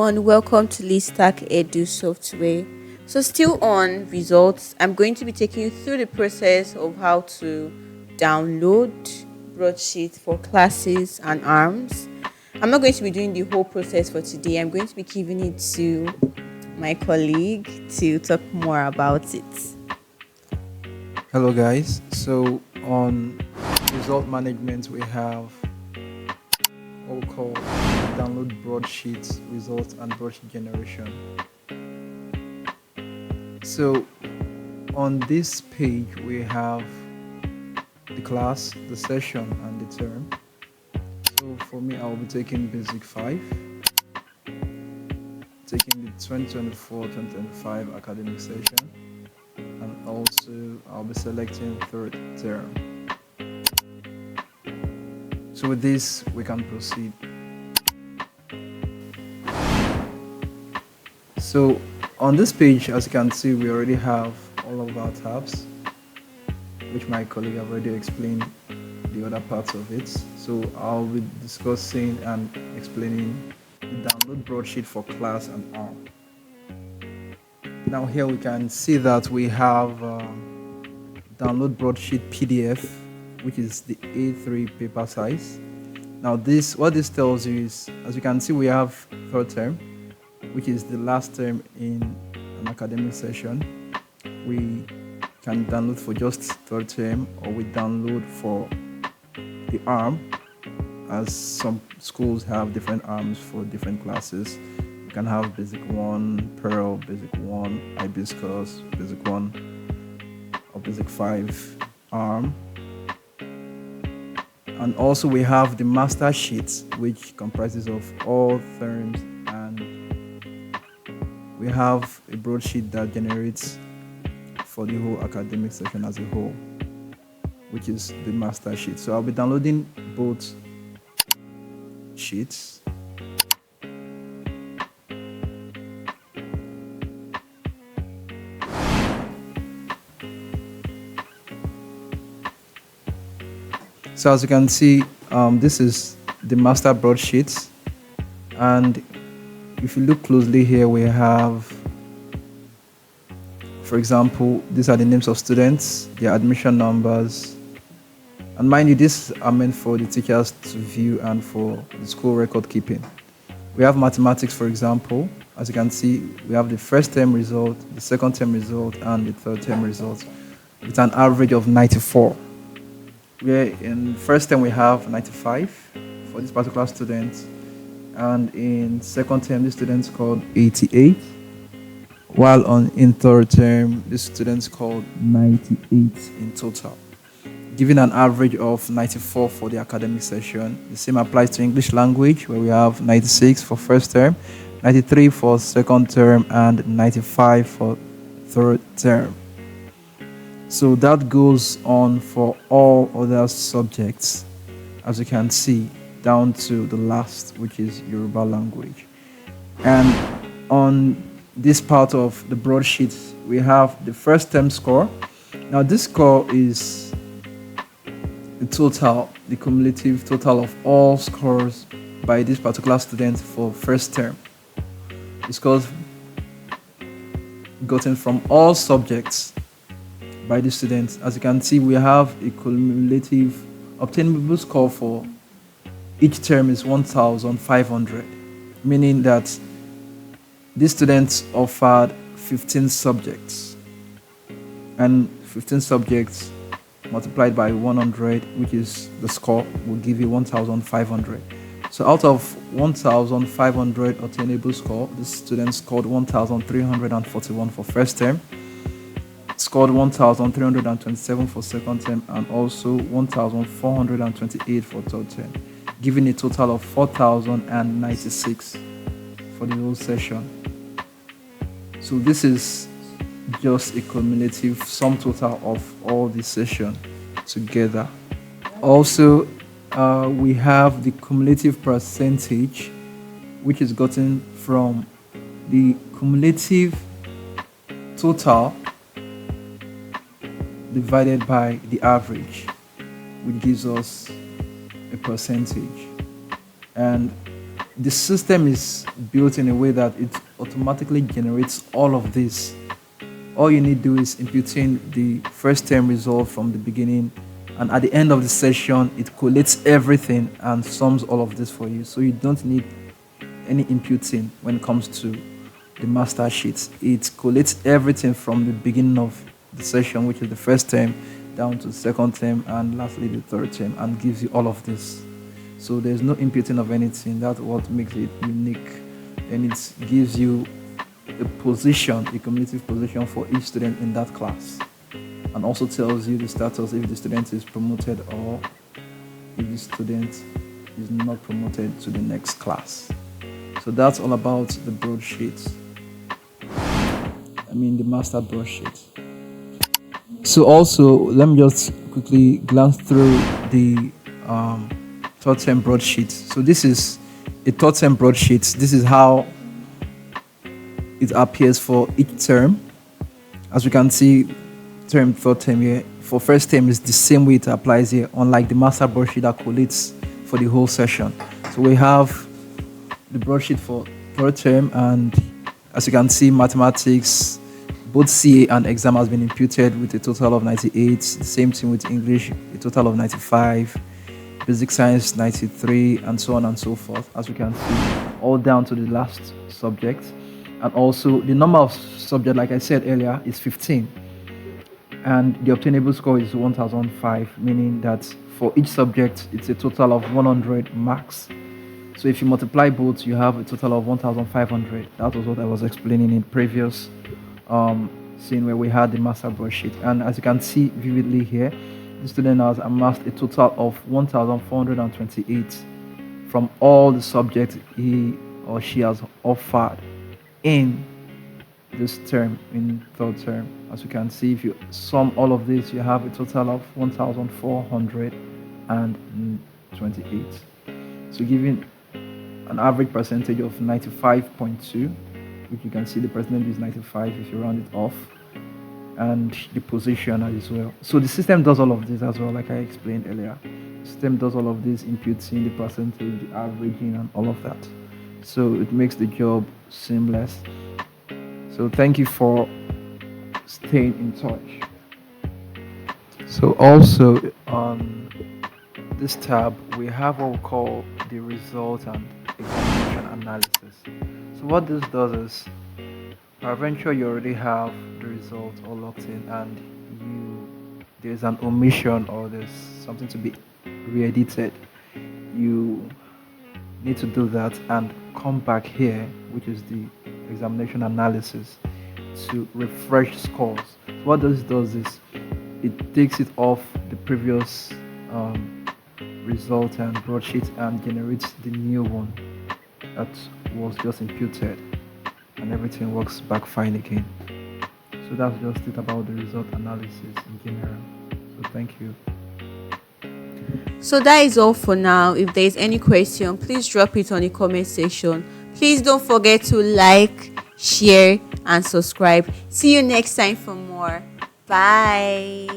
everyone. Welcome to Listack Edu Software. So, still on results, I'm going to be taking you through the process of how to download Broadsheet for classes and arms. I'm not going to be doing the whole process for today. I'm going to be giving it to my colleague to talk more about it. Hello guys. So on result management we have what we call download broadsheets, results and broadsheet generation. So on this page we have the class, the session and the term. So for me I will be taking basic 5, taking the 2024-2025 academic session, and also I'll be selecting third term. So with this, we can proceed. So on this page, as you can see, we already have all of our tabs, which my colleague have already explained the other parts of it. So I'll be discussing and explaining the download broadsheet for class and arm. Now here we can see that we have download broadsheet PDF, which is the A3 paper size. Now what this tells you is, as you can see, we have third term, which is the last term in an academic session. We can download for just third term, or we download for the arm, as some schools have different arms for different classes. You can have basic 1, Pearl, basic 1, hibiscus, basic 1, or basic 5 arm. And also we have the master sheet, which comprises of all terms, and we have a broadsheet that generates for the whole academic session as a whole, which is the master sheet. So I'll be downloading both sheets. So as you can see, this is the master broadsheet, and if you look closely here, we have, for example, these are the names of students, their admission numbers, and mind you, these are meant for the teachers to view and for the school record keeping. We have mathematics, for example. As you can see, we have the first term result, the second term result, and the third term result, with an average of 94. Where in first term we have 95 for this particular student, and in second term this student scored 88, while in third term this student scored 98 in total, giving an average of 94 for the academic session. The same applies to English language, where we have 96 for first term, 93 for second term, and 95 for third term. So that goes on for all other subjects, as you can see, down to the last, which is Yoruba language. And on this part of the broadsheet, we have the first term score. Now this score is the total, the cumulative total of all scores by this particular student for first term. The scores gotten from all subjects by the students. As you can see, we have a cumulative obtainable score for each term is 1,500, meaning that these students offered 15 subjects, and 15 subjects multiplied by 100, which is the score, will give you 1,500. So out of 1,500 obtainable score, the students scored 1,341 for first term, scored 1,327 for second term, and also 1,428 for third term, giving a total of 4,096 for the whole session. So this is just a cumulative sum total of all the session together. Also, we have the cumulative percentage, which is gotten from the cumulative total divided by the average, which gives us a percentage. And the system is built in a way that it automatically generates all of this. All you need to do is input in the first term result from the beginning, and at the end of the session it collates everything and sums all of this for you, so you don't need any imputing when it comes to the master sheets. It collates everything from the beginning of the session, which is the first term, down to the second term, and lastly the third term, and gives you all of this. So there's no imputing of anything. That's what makes it unique. And it gives you a position, a cumulative position for each student in that class, and also tells you the status if the student is promoted or if the student is not promoted to the next class. So that's all about the broadsheet. The master broadsheet. So also, let me just quickly glance through the third term broadsheet. So this is a third term broadsheet. This is how it appears for each term. As we can see, term, third term here. For first term, is the same way it applies here, unlike the master broadsheet that collates for the whole session. So we have the broadsheet for third term, and as you can see, mathematics, both CA and exam has been imputed with a total of 98. The same thing with English, a total of 95. Basic science 93, and so on and so forth, as we can see, all down to the last subject. And also the number of subject, like I said earlier, is 15, and the obtainable score is 1005, meaning that for each subject it's a total of 100 marks. So if you multiply both, you have a total of 1500. That was what I was explaining in previous scene where we had the master broadsheet. And as you can see vividly here, the student has amassed a total of 1428 from all the subjects he or she has offered in this term, in third term. As you can see, if you sum all of this, you have a total of 1428. So giving an average percentage of 95.2, which you can see the percentage is 95 if you round it off, and the position as well. So the system does all of this as well, like I explained earlier. The system does all of this, imputing the percentage, the averaging, and all of that. So it makes the job seamless. So thank you for staying in touch. So also on this tab, we have what we call the result and examination analysis. So what this does is, peradventure you already have the result all locked in, and there's an omission or there's something to be re-edited, you need to do that and come back here, which is the examination analysis, to refresh scores. So what this does is it takes it off the previous result and broadsheet and generates the new one that was just imputed, and everything works back fine again. So that's just it about the result analysis in general. So thank you. So that is all for now. If there is any question, please drop it on the comment section. Please don't forget to like, share, and subscribe. See you next time for more. Bye.